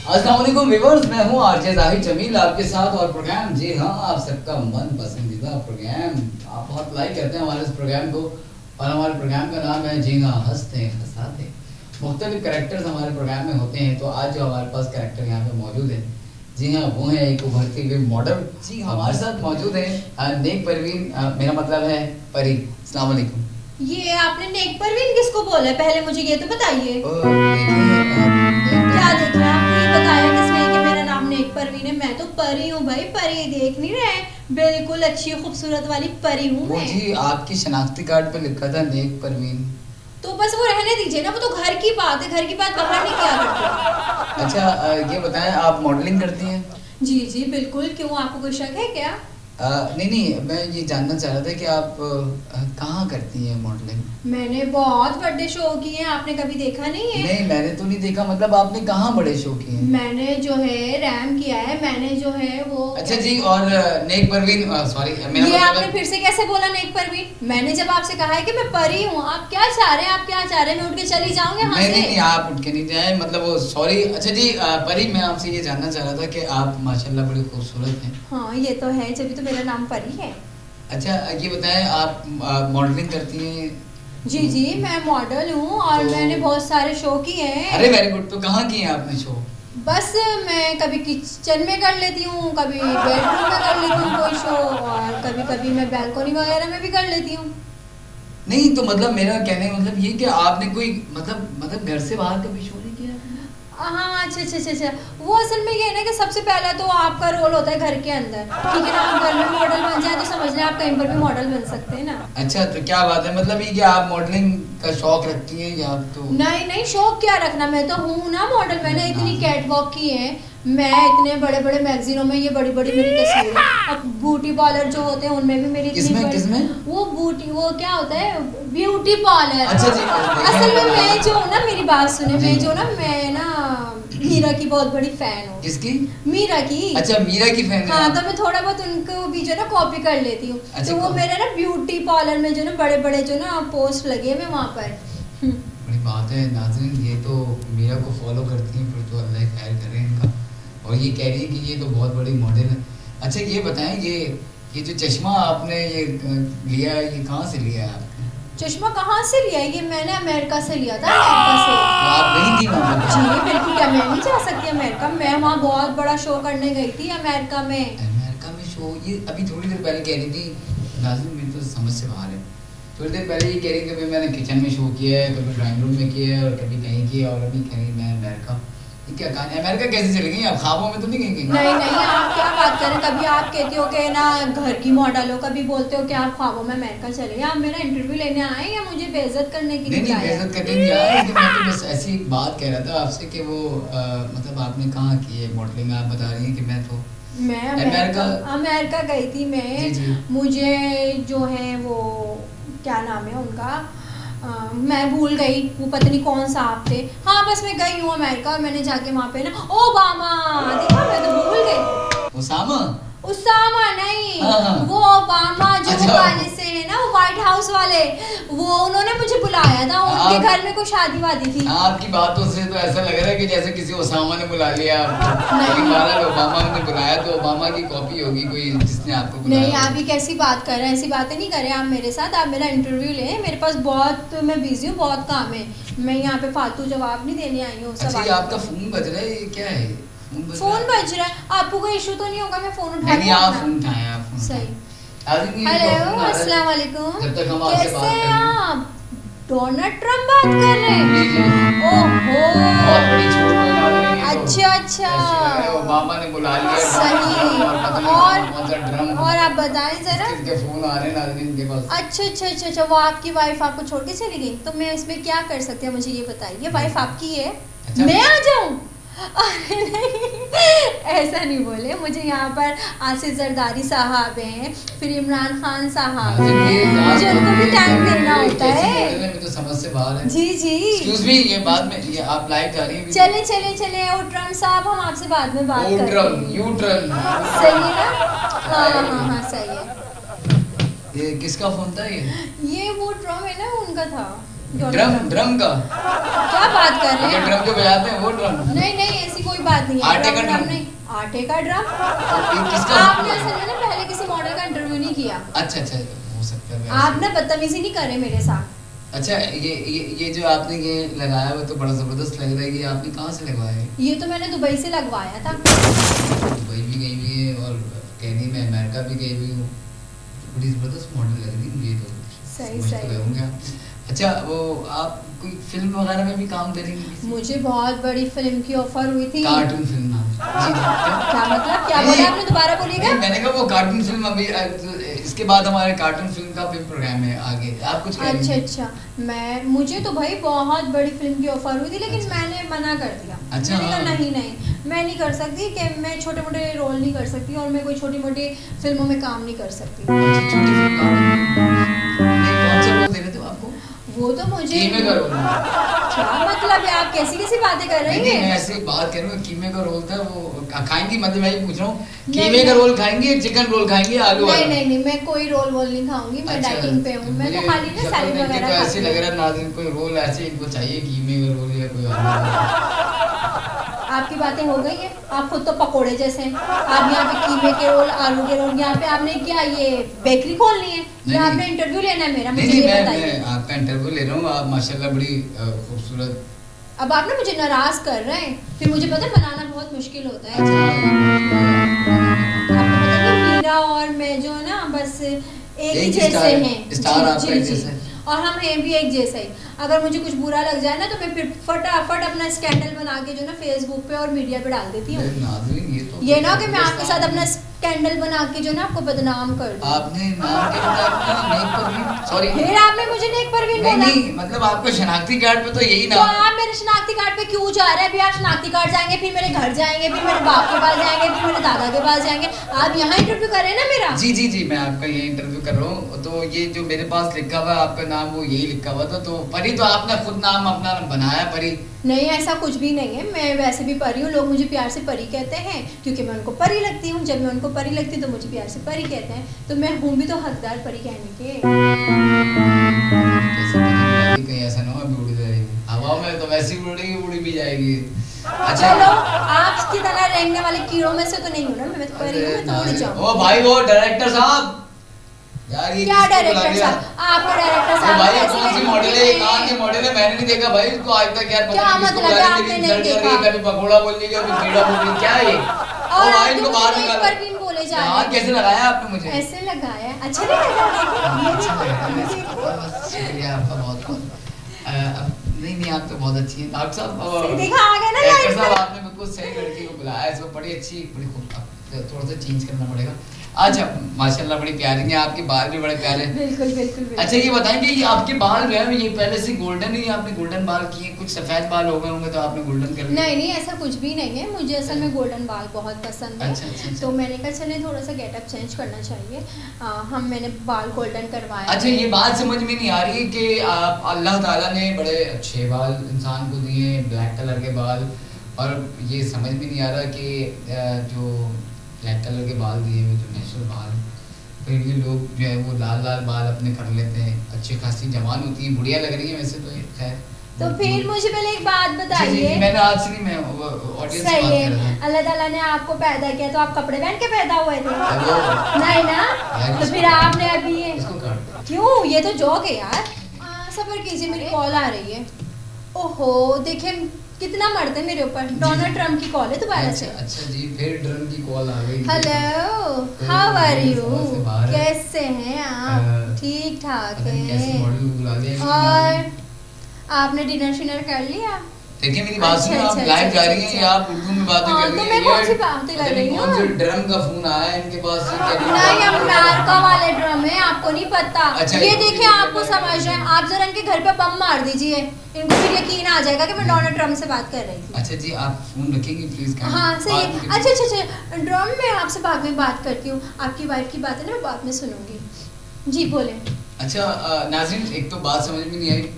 अस्सलाम वालेकुम व्यूअर्स, मैं हूं आरजे जाहिद जमील आपके साथ और प्रोग्राम जी हाँ आप सबका मन पसंदीदा प्रोग्राम। आप बहुत लाइक करते हैं हमारे इस प्रोग्राम को और हमारे प्रोग्राम का नाम है जी हाँ हंसते हंसाते। मुख्तलिफ कैरेक्टर्स हमारे प्रोग्राम में होते हैं, तो आज जो हमारे पास कैरेक्टर यहाँ पे मौजूद है जी हाँ वो है एक उभरती हुई मॉडल। जी हमारे साथ मौजूद है नेक परवीन, मेरा मतलब है परी। अस्सलाम वालेकुम। ये आपने नेक परवीन किसको बोला है? पहले मुझे ये तो बताइए। क्या देखिए आपने ये बताया किसने कि मेरा नाम नेक परवीन है? मैं तो परी हूँ भाई, परी देख नहीं रहे? बिल्कुल अच्छी खूबसूरत वाली परी हूँ मैं। जी आपकी शनाख्ती कार्ड पे लिखा था नेक परवीन। तो बस वो रहने दीजिए ना, वो तो घर की बात है, घर की बात बाहर नहीं किया करते। अच्छा ये बताएं आप मॉडलिंग करती हैं? जी जी बिल्कुल, क्यों आपको कोई शक है क्या? नहीं मैं ये जानना चाह रहा था कि आप कहाँ करती हैं मॉडलिंग? मैंने बहुत बड़े शो किए हैं, आपने कभी देखा नहीं है? नहीं मैंने तो नहीं देखा, मतलब आपने कहाँ बड़े शो किए हैं? मैंने जो है रैम किया है, मैंने जो है वो। अच्छा जी, और नेक परवीन सॉरी ये आपने फिर से कैसे बोला नेक परवीन? मैंने जब आपसे कहा है कि मैं परी हूँ, आप क्या चाह रहे हैं? आप क्या चाह रहे हैं? मैं उठ के चली जाऊंगी यहाँ से? नहीं आप उठ के नहीं जाए, मतलब वो सॉरी। अच्छा जी परी, मैं आपसे ये जानना चाह रहा था कि आप माशाल्लाह बड़ी खूबसूरत हैं। हाँ ये तो है, जब तो मेरा नाम परी है। अच्छा ये बताएं आप मॉडलिंग करती हैं? जी जी मैं मॉडल हूँ और तो मैंने बहुत सारे शो किए हैं। अरे वेरी गुड। तो कहाँ किए हैं आपने शो? बस मैं कभी किचन में कर लेती हूँ, कभी बेडरूम में कर लेती हूँ कोई शो, और कभी कभी मैं बैल्कनी वगैरह में भी कर लेती हूँ। नहीं तो मतलब मेरा कहने का मतलब ये कि आपने कोई मतलब घर से बाहर कभी शो नहीं किया? हाँ अच्छा, वो असल में ये है ना कि सबसे पहला तो आपका रोल होता है घर के अंदर, ठीक है ना? आप घर में मॉडल बन जाए तो समझ लें आप कहीं पर भी मॉडल बन सकते हैं ना। अच्छा तो क्या बात है, मतलब ये कि आप मॉडलिंग का शौक रखती हैं या आप तो? नहीं शौक क्या रखना, मैं तो हूँ ना मॉडल। मैंने इतनी कैट वॉक की है, मैं इतने बड़े बड़े मैगजीनों में ये बड़ी बड़ी मेरी तस्वीरें। अब ब्यूटी पार्लर जो होते हैं उनमें भी मेरी किसमें वो ब्यूटी, वो क्या होता है ब्यूटी पार्लर। अच्छा जी असल में मैं जो हूँ ना, मेरी बात सुने, मैं ना मीरा की बहुत बड़ी फैन हूँ। किसकी? मीरा की। अच्छा मीरा की फैन? हाँ तो मैं थोड़ा बहुत उनको भी जो ना कॉपी कर लेती हूँ। अच्छा, तो वो मेरा ना ब्यूटी पार्लर में जो ना बड़े बड़े जो ना पोस्ट लगे मैं वहाँ पर। बड़ी बात है नाज़रीन, ये तो मीरा को फॉलो करती हैं, फिर तो अल्लाह खैर करे इनका। और ये कह रही है कि ये तो बहुत बड़ी मॉडल है। अच्छा ये बताएं ये जो चश्मा आपने ये लिया है, ये कहाँ से लिया है आपने? चश्मा कहाँ से लिया? ये मैंने अमेरिका से लिया था, अमेरिका से। तो आप गई थी वहाँ पर? जी बिल्कुल, क्या मैं नहीं जा सकती अमेरिका? मैं वहाँ बहुत बड़ा शो करने गई थी अमेरिका में। अमेरिका में शो? ये अभी थोड़ी देर पहले कह रही थी नाज़रीन, मेरी तो समझ से बाहर है। थोड़ी देर पहले ये कह रही थी कि मैंने किचन में शो किया है, कभी ड्राइंग रूम में किया है और कभी कहीं किया, और अभी कहीं मैं अमेरिका। ये क्या कहानी? अमेरिका कैसे चली गई? आप ख्वाबों में तो नहीं गई? नहीं आप क्या बात करें? कभी आप कहते हो कि ना घर की मॉडल हो, कभी बोलते हो कि आप ख्वाबों में अमेरिका चले। आप मेरा इंटरव्यू लेने आए या मुझे बेइज्जत करने के लिए? नहीं बेइज्जत करने नहीं आया, लेकिन मैं तो बस ऐसी एक बात कह रहा था आपसे कि वो मतलब आपने कहाँ की है मॉडलिंग? आप बता रही हैं कि मैं अमेरिका गई थी मैं। जी। मुझे जो है वो क्या नाम है उनका, मैं भूल गई, वो पता नहीं कौन सा आप थे। हाँ बस मैं गई हूँ अमेरिका और मैंने जाके वहाँ पे ना ओबामा देखा, मैं तो भूल गई। उसामा नहीं, हाँ। वो ओबामा जो वाले से है ना, व्हाइट हाउस वाले, वो उन्होंने मुझे बुलाया था, उनके घर में कोई शादी वादी थी। आपकी बातों से तो ऐसा लग रहा है कि जैसे किसी ओसामा ने बुला लिया आपको। लेकिन बहरहाल ओबामा ने बुलाया तो ओबामा की कॉपी होगी कोई जिसने आपको बुलाया। नहीं आप ही कैसी बात कर रहे हैं? ऐसी बातें नहीं करें आप मेरे साथ। आप मेरा इंटरव्यू लें, मेरे पास बहुत, मैं बिजी हूँ, बहुत काम है। मैं यहाँ पे फालतू जवाब नहीं देने आई हूँ। अच्छा आपका फोन बज रहा है, ये क्या है? फोन बज रहा है? आपको कोई इशू तो नहीं होगा? मैं फोन उठा नहीं आप फोन उठाएं, आप फोन सही। हेलो अस्सलाम वालेकुम, जब तक हम आपसे बात कैसे आप? डोनाल्ड ट्रम्प बात कर रहे हैं? ओहो बहुत बड़ी छोड़ में डाल रही है। अच्छा ओबामा ने बुला लिया सही। और पता नहीं कौन सा ड्रम। और आप बताएं जरा, किसके फोन आ रहे हैं नाज़रीन के पास? अच्छा वो आपकी वाइफ आपको छोड़ के चली गई? तो मैं इसमें क्या कर सकती हूँ, मुझे ये बताइए। वाइफ आपकी है? अच्छा। मैं आ जाऊँ? अरे नहीं ऐसा नहीं बोले, मुझे यहाँ पर आसिफ जरदारी साहब हैं, फिर इमरान खान साहब हैं, मुझे उनको भी टाइम देना होता है। तो समझ से बाहर है। जी एक्सक्यूज मी, ये बाद में ये आप लाइव जा रही हैं? चले ओ ट्रम्प साहब, हम आपसे बाद में बात करते हैं। यू ट्रम्प सही है ना? हाँ सही है। ये किसका फोन था? ये वो ट्रम्प है ना, उनका था। डोनाल्ड ड्रम का क्या बात कर रहे हैं ड्रम जो बजाते हैं वो ड्रम? नहीं नहीं ऐसी कोई बात नहीं है। आटे का ड्रम? नहीं, आटे का ड्रम। किसका? आपने असल में ना पहले किसी मॉडल का इंटरव्यू नहीं किया। अच्छा अच्छा, हो सकता है। आप ना बदतमीजी नहीं कर रहे मेरे साथ। अच्छा, ये जो आपने ये लगाया वो तो बड़ा जबरदस्त लग रहा है। ये आपने कहाँ से लगवाया है? ये तो मैंने दुबई से लगवाया था। दुबई भी गई हुई है और कहनी मैं अमेरिका भी गई हुई हूँ। बड़ी जबरदस्त मॉडल लग रही है मुझे तो। सही समझ तो सही। गए होंगे आप। अच्छा, वो आप कोई फिल्म वगैरह में भी काम करेंगे? मुझे बहुत बड़ी फिल्म की ऑफर हुई थी। कार्टून फिल्म नाम? जी जी, क्या मतलब? क्या नहीं, बोला आपने? दोबारा बोलिएगा। नहीं, मैंने कहा वो कार्टून फिल्म अभी इसके बाद हमारे कार्टून फिल्म का भी प्रोग्राम है आगे। आप कुछ कह रही अच्छा थी? अच्छा, मुझे तो भाई बहुत बड़ी फिल्म की ऑफर हुई थी लेकिन अच्छा। मैंने मना कर दिया। अच्छा, मैंने कहा हाँ। नहीं नहीं, मैं नहीं कर सकती कि मैं छोटे मोटे रोल नहीं कर सकती और मैं कोई छोटी मोटी फिल्मों में काम नहीं कर सकती। अच्छा, छोटी फिल्म नहीं, कौन सा रोल दे रहे थे आपको? वो तो मुझे कीमे का रोल? क्या मतलब है? आप कैसी कैसी बातें कर रही नहीं, मैं हैं? ऐसे ही बात कर रहा हूँ। कीमे का रोल था वो खाएंगी? मतलब मैं ये पूछ रहा हूँ, नहीं, कीमे का नहीं। रोल खाएंगे, चिकन रोल खाएंगे, आलू नहीं वाला? नहीं नहीं, मैं कोई रोल वोल नहीं खाऊंगी। मैं अच्छा, डाइटिंग पे हूँ। मैं तो मुझे खाली ना शक्ल सैलेड देख के वगैरह तो ऐसे खाती लग हूँ। रहा है नाज़रीन कोई रोल ऐसे इनको चाहिए कीमे का रोल या कोई आलू वाला। आपकी बातें हो गई है। आप खुद तो पकोड़े जैसे हैं। आप यहाँ पे कीमे के रोल, आलू के रोल, यहाँ पे आपने क्या ये बेकरी खोलनी है या नहीं, आपने इंटरव्यू लेना है मेरा? मुझे नहीं, ये मैं बताइए। आपका इंटरव्यू ले रहा हूँ। आप माशाल्लाह बड़ी खूबसूरत। अब आप ना मुझे नाराज कर रहे हैं। फिर मुझे पता है बनाना बहुत मुश्किल होता है। आपको पता नहीं मीरा और मैं जो है ना बस एक ही एक जैसे स्टार है। हैं। स्टार जी, आपका जी, एक जी। जैसा है। और हम हैं भी एक जैसा ही। अगर मुझे कुछ बुरा लग जाए ना तो मैं फिर फटाफट अपना स्कैंडल बना के जो ना फेसबुक पे और मीडिया पे डाल देती हूँ। नाज़रीन ये ना कि मैं आपके साथ अपना स्कैंडल बना के जो ना आपको बदनाम कर दूं। आपने नाम के बता नेक परवीन, सॉरी फिर आपने मुझे नेक परवीन नहीं बोला। नहीं, मतलब आपका शनाख्ती कार्ड पे तो यही तो नाम। आप मेरे शनाख्ती कार्ड पे क्यों जा रहे हैं? अभी आप शनाख्ती कार्ड जाएंगे, फिर मेरे घर जाएंगे, फिर मेरे बाप के पास जाएंगे, फिर मेरे दादा के पास जाएंगे। आप यहाँ इंटरव्यू कर रहे हैं ना मेरा? जी जी जी, मैं आपका ये इंटरव्यू कर रहा हूँ। तो ये जो मेरे पास लिखा हुआ है आपका नाम, वो यही लिखा हुआ था। तो परी तो आपने खुद नाम अपना बनाया परी? नहीं, ऐसा कुछ भी नहीं है। मैं वैसे भी परी हूँ। लोग मुझे प्यार से परी कहते हैं क्योंकि मैं उनको परी लगती हूँ। जब मैं उनको परी लगती हूँ तो मुझे प्यार से परी कहते हैं। तो मैं हूँ भी तो हकदार परी कहने के। कैसे परी? कहीं ऐसा ना हो अभी उड़ जाएगी हवा में, तो वैसे ही उड़ेगी, उड़ी भी जाएगी। अच्छा, चलो, आपकी तरह रेंगने वाले कीड़ों में से तो नहीं हूँ ना मैं तो परी हूँ। मैं तो उड़ जाऊँ। ओ भाई, वो डायरेक्टर साहब यार, ये क्या किसको बुला डायरेक्टर लिया? साहब? आपका डायरेक्टर ओ साहब भाई, कैसे कौन सी मेरी मॉडल है? movie कहाँ में- की मॉडल है? मैंने नहीं देखा भाई इसको आज तक यार। पता क्या नहीं किसको मतलब बुला है? रही है, आपने मेरी नहीं insult कर रही है, देखा? कभी पकोड़ा बोल रही है, कभी कीड़ा बोल रही है। क्या है ये? ओ और भाई, आप इनको जो बाहर मुझे नेक निकालो। परवीन बोले जा रहे हाँ, हैं। कैसे लगाया आपने मुझे? ऐसे लगाया है। अच्छा नहीं लगा? देखिए, ये अच्छा लगा, देखिए, ये वैसे देखिए। बहुत शुक्रिया आपका बहुत बहुत। नहीं नहीं, आप तो बहुत अच्छी हैं डॉक्टर साहब। देखा, आ गया ना डॉक्टर लाइन साहब, में। आपने बिल्कुल सही लड़की को बुलाया है। इसको बड़ी अच्छी, बड़ी खूब, थोड़ा सा चेंज करना पड़ेगा। अच्छा, माशाल्लाह बड़ी प्यारी हैं आपके बाल भी बड़े प्यारे हैं। बिल्कुल बिल्कुल बिल्कुल। अच्छा, ये बताएं कि ये आपके बाल जो है ये पहले से गोल्डन ही, आपने गोल्डन बाल किए? कुछ सफेद बाल हो गए होंगे तो आपने गोल्डन कर लिया? नहीं नहीं, ऐसा कुछ भी नहीं है। मुझे असल में गोल्डन बाल बहुत पसंद है। अच्छा, अच्छा, अच्छा। तो मैंने कहा चले थोड़ा सा गेटअप चेंज करना चाहिए। मैंने बाल गोल्डन करवाए। अच्छा, ये बात समझ में नहीं आ रही है कि आप अल्लाह ताला ने बड़े अच्छे बाल इंसान को दिए, ब्लैक कलर के बाल, और ये समझ में नहीं आ रहा कि जो ब्लैक कलर के बाल दिए हुए, जो नेचुरल बाल, फिर ये लोग जो है वो लाल लाल बाल अपने कर लेते हैं। अच्छी खासी जवान होती है, बढ़िया लग रही है वैसे तो ये। खैर, तो फिर मुझे पहले एक बात जी, जी, बताइए। जी, मैंने आज से नहीं, मैं ऑडियंस से सही बात है, कर रहा था। अल्लाह ताला ने आपको पैदा किया तो आप कपड़े पहन के पैदा हुए थे? वो नहीं ना? यार, तो फिर आपने अभी ये इसको काट दो। क्यों? ये तो जोक है यार। सबर कीजिए, मेरी कॉल आ रही है। ओहो, देखिए कितना मरते हैं मेरे ऊपर। डोनाल्ड ट्रम्प की कॉल है दोबारा से। अच्छा अच्छा जी, फिर ड्रम की कॉल आ गई। Hello, how are you? समझ से बाहर है। कैसे हैं आप? अ, ठीक ठाक पता नहीं कैसे है। मॉडल को बुला लिया। और आपने डिनर शिनर कर लिया? देखिए मेरी बात सुनो, अच्छा, आप अच्छा, लाइव अच्छा, जा रही हैं अच्छा। या आप उर्दू में बातें हाँ, कर रही तो हैं? मैं कौन सी ये बातें कर पता नहीं रही कौन हूँ? से ड्रम का फोन आया है इनके पास से, क्या नहीं, अमेरिका वाले ड्रम है, आपको नहीं पता। अच्छा, ये ये देखिए, आपको समझ रहे हैं। आप जरा इनके घर पे बम मार दीजिए, इनको फिर यकीन आ जाएगा कि मैं डोनाल्ड ट्रम्प से बात कर रही थी। अच्छा जी, आप फोन रखेंगे प्लीज? हाँ सही है। अच्छा अच्छा अच्छा, ड्रम मैं आपसे बाद में बात करती हूँ। आपकी वाइफ की बात है ना, मैं बाद में सुनूंगी। जी बोले। अच्छा नाज़रीन, एक तो बात समझ में नहीं आई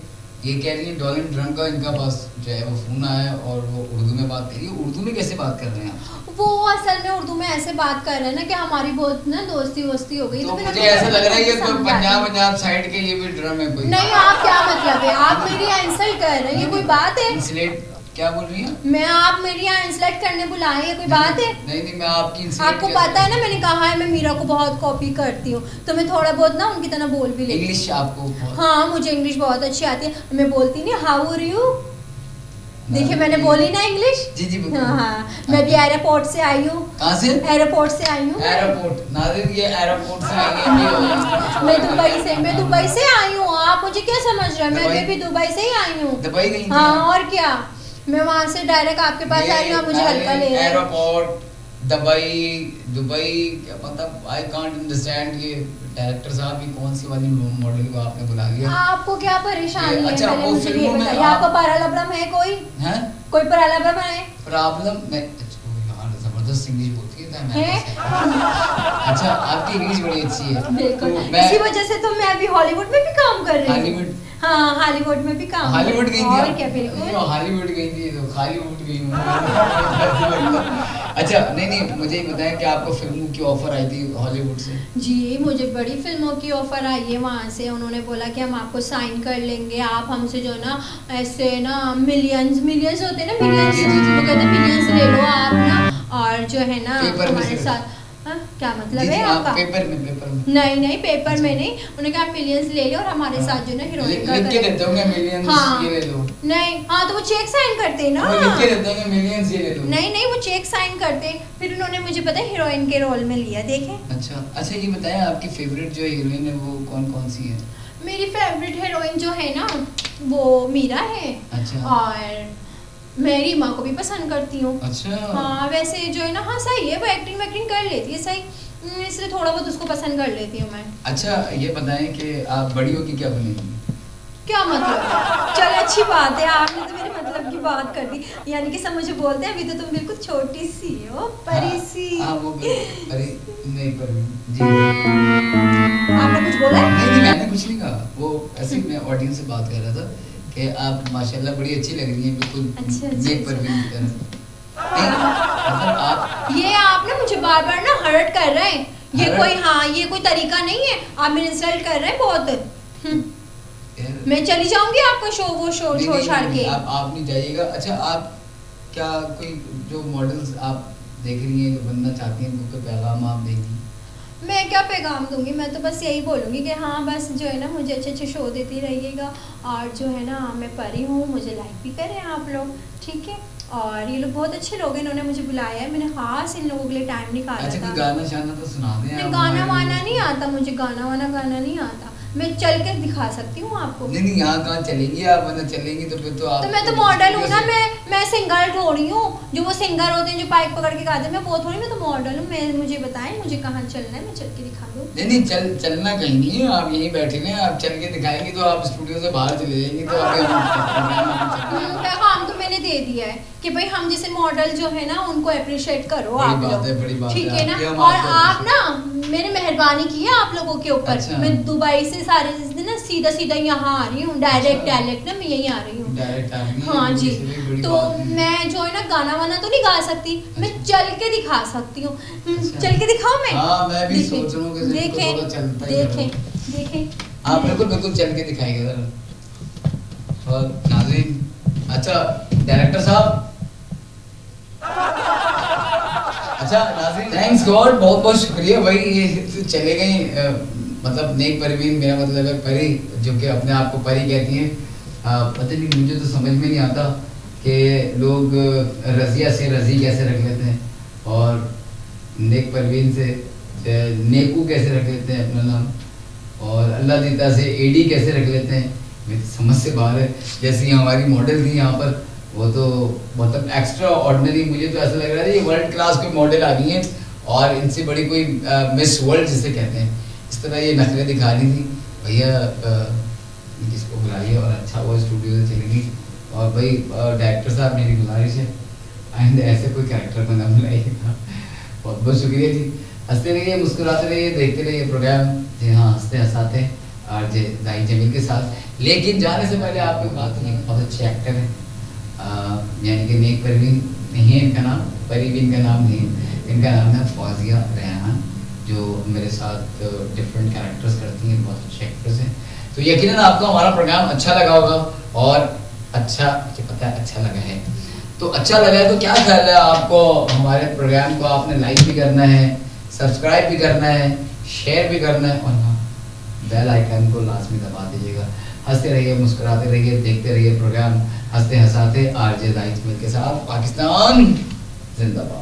ये कह रही है डॉलिन ड्रम का इनका पास जो है वो फोन आया और वो उर्दू में बात कर रही है। उर्दू में कैसे बात कर रहे हैं आप? वो असल में उर्दू में ऐसे बात कर रहे हैं ना कि हमारी बहुत ना दोस्ती वोस्ती हो गई, तो फिर मुझे हमें ऐसा लग रहा है कि कोई समझा पंजाब साइड के ये भी ड्रम है कोई। नहीं, आप क्या मतलब है, आप मेरी इंसल्ट कर रहे हैं, ये कोई बात है? इंसलेट क्या बोल रही हैं? मैं आप मेरी यहाँ इंसल्ट करने बुलाए, ये कोई बात है? नहीं मैं आपकी आपको पता है ना मैंने कहा है मैं मीरा को बहुत कॉपी करती हूँ, तो मैं थोड़ा बहुत ना उनकी तरह बोल भी लेती हूँ। इंग्लिश आपको हाँ मुझे इंग्लिश बहुत अच्छी आती है, मैं बोलती नहीं हाउ आर यू, देखिए मैंने बोली ना इंग्लिश। जी जी हाँ मैं भी एयरपोर्ट से आई हूँ। कहाँ से? एयरपोर्ट से आई हूँ। एयरपोर्ट नाज़रीन, ये एयरपोर्ट से आई है। मैं दुबई से आई हूँ, आप मुझे क्या समझ रहे हैं, मैं भी दुबई से ही आई हूँ। दुबई गई? हाँ और क्या, मैं वहाँ से डायरेक्ट आपके पास आई हूँ, मुझे हल्का ले रहे हैं। एयरपोर्ट दुबई क्या मतलब आई कांट अंडरस्टैंड। ये डायरेक्टर साहब की कौन सी वाली मॉडल को आपने बुला लिया? आपको क्या परेशानी है? अच्छा, पहले वो मुझे ये फिल्मों में बताइए, आपको पैरालब्रम है कोई? हैं? कोई पैरालब्रम है? प्रॉब्लम मैं यार जबरदस्त इंग्लिश बोलती है। अच्छा आपकी इंग्लिश बड़ी अच्छी है। बिल्कुल, तो मैं इसी वजह से तो मैं अभी हॉलीवुड में भी काम कर रही हूँ। हॉलीवुड? हाँ हॉलीवुड में भी काम। हॉलीवुड गई थी? और क्या, बिल्कुल हॉलीवुड गई थी तो हॉलीवुड गई हूँ। अच्छा नहीं मुझे बताएं कि आपको फिल्मों की ऑफर आई थी हॉलीवुड से? जी मुझे बड़ी फिल्मों की ऑफर आई है वहाँ से, उन्होंने बोला कि हम आपको साइन कर लेंगे, आप हमसे जो ना ऐसे ना मिलियंस होते हैं ना, मिलियंस, वो कहते हैं मिलियंस ले लो आप ना, और जो है ना हमारे साथ। क्या मतलब है आपका? पेपर में नहीं पेपर में नहीं, उन्होंने कहा मिलियंस ले लो और हमारे साथ जो ना हीरोइन का लिख के देता हूँ मैं मिलियंस ये ले लो। नहीं हाँ तो वो चेक साइन करते हैं ना, लिख के देता हूँ मिलियंस ये ले लो। नहीं वो चेक साइन करते, फिर उन्होंने मुझे पता है हीरोइन के रोल में लिया। देखें अच्छा ये बताएं आपकी फेवरेट जो हीरोइन है वो कौन सी है? मेरी फेवरेट हीरोइन जो है ना वो मीरा है। अच्छा। और मैं रीमा को भी पसंद करती हूँ। अच्छा। हाँ वैसे जो है ना, हाँ सही है, वो एक्टिंग कर लेती है सही, इसलिए थोड़ा बहुत उसको पसंद कर लेती हूँ मैं। अच्छा ये बताएं कि आप बड़ी होगी क्या बनेंगी? क्या मतलब? चल अच्छी बात है, आपने तो मेरे मतलब की बात कर दी, यानी कि सब मुझे बोलते हैं अभी तो तुम बिल्कुल छोटी सी हो, परी सी। वो अरे नहीं पर जी आपने कुछ बोला? नहीं मैंने कुछ नहीं कहा, वो ऐसे ही मैं ऑडियंस से बात कर रहा था कि आप माशाल्लाह बड़ी अच्छी लग रही हैं, बिल्कुल नेक परवीन की तरह। मतलब आप ये आप ना मुझे बार-बार ना हर्ट कर रहे हैं, ये कोई तरीका नहीं है, आप मेरे इंसल्ट कर रहे हैं बहुत। मैं चली जाऊंगी आपका शो छोड़ छाड़ के। आप नहीं जाइएगा। अच्छा आप क्या कोई जो मॉडल्स आप देख रही हैं जो बनना चाहती हैं उनको पैगाम आप देंगी? मैं क्या पैगाम दूंगी, मैं तो बस यही बोलूँगी कि हाँ बस जो है ना मुझे अच्छे शो देती रहिएगा, और जो है ना मैं परी हूँ, मुझे लाइक भी करें आप लोग, ठीक है? और ये लोग बहुत अच्छे लोग हैं, इन्होंने मुझे बुलाया है, मैंने खास इन लोगों के लिए टाइम निकाला था। अच्छा गाना शाना तो सुना दें। नहीं गाना वाना नहीं आता मुझे, गाना नहीं आता, मैं चल के दिखा सकती हूँ आपको। नहीं यहाँ कहाँ चलेंगी आप, वरना चलेंगी तो फिर तो आप तो मैं तो मॉडल हूँ ना, मैं सिंगर थोड़ी हूँ, जो वो सिंगर होते हैं जो पाइप पकड़ के गाते हैं, मैं वो थोड़ी, मैं तो मॉडल हूँ। मैं मुझे बताएं मुझे कहाँ चलना है, मैं चल के दिखा दूँ। नहीं चलना कहीं नहीं है, आप यहीं बैठे हैं, आप चल के दिखाएंगे तो आप स्टूडियो से बाहर चले जाएंगे तो पैगाम तो मैंने दे दिया है कि भाई हम जैसे मॉडल जो है ना उनको अप्रिशिएट करो आप लोग, ठीक है ना? और आप ना मैंने मेहरबानी की है आप लोगों के ऊपर। अच्छा। मैं दुबई से सारे ना सीधा यहाँ आ रही हूँ, डायरेक्ट ना मैं यहीं आ रही हूँ। हाँ जी, तो मैं जो है ना गाना वाना तो नहीं गा सकती, मैं चल के दिखा सकती हूँ। चल के दिखाऊं मैं? हाँ मैं भी सोच रहा हूँ कि देखें आप बिल्कुल चल के दिखाएंगे जरा। और नाज़रीन, अच्छा डायरेक्टर साहब, अच्छा नाज़रीन थैंक्स गॉड, बहुत शुक्रिया भाई, ये चले गई। मतलब नेक परवीन, मेरा मतलब है परी, जो कि अपने आप को परी कहती हैं। पता नहीं मुझे तो समझ में नहीं आता कि लोग रज़िया से रज़ी कैसे रख लेते हैं, और नेक परवीन से नेकू कैसे रख लेते हैं अपना नाम, और अल्लाह दीता से एडी कैसे रख लेते हैं, मेरी समझ से बाहर है। जैसे हमारी मॉडल थी यहाँ पर, वो तो मतलब एक्स्ट्रा ऑर्डिनरी, मुझे तो ऐसा लग रहा है ये वर्ल्ड क्लास कोई मॉडल आ गई है, और इनसे बड़ी कोई मिस वर्ल्ड जिसे कहते हैं, इस तरह ये नखरे दिखा रही थी। भैया इसको बुलाइए, और अच्छा वो स्टूडियो से चलेगी। और भाई डायरेक्टर साहब मेरी गुजारिश है, आइंदा ऐसे कोई कैरेक्टर बना बुलाइएगा। बहुत शुक्रिया जी, हंसते रहिए, मुस्कुराते रहिए, देखते रहिए प्रोग्राम। जी हाँ, हंसते हंसाते आरजे जाहिद जमील के साथ। लेकिन जाने से पहले आपको बात करें, बहुत अच्छे एक्टर हैं, यानी कि नेक परवीन नहीं है इनका नाम, परी भी इनका नाम नहीं है, इनका नाम है फौजिया रेहान, जो मेरे साथ डिफरेंट कैरेक्टर्स करती हैं, बहुत अच्छे एक्टर्स हैं। तो यकीनन आपको हमारा प्रोग्राम अच्छा लगा होगा, और अच्छा मुझे पता है अच्छा लगा है। तो अच्छा लगा है तो क्या ख्याल है आपको, हमारे प्रोग्राम को आपने लाइक भी करना है, सब्सक्राइब भी करना है, शेयर भी करना है, और हाँ बेल आइकन को लाजमी दबा दीजिएगा। हंसते रहिए, मुस्कुराते रहिए, देखते रहिए प्रोग्राम हंसते हंसाते आरजे जाहिद जमील के साथ। पाकिस्तान जिंदाबाद।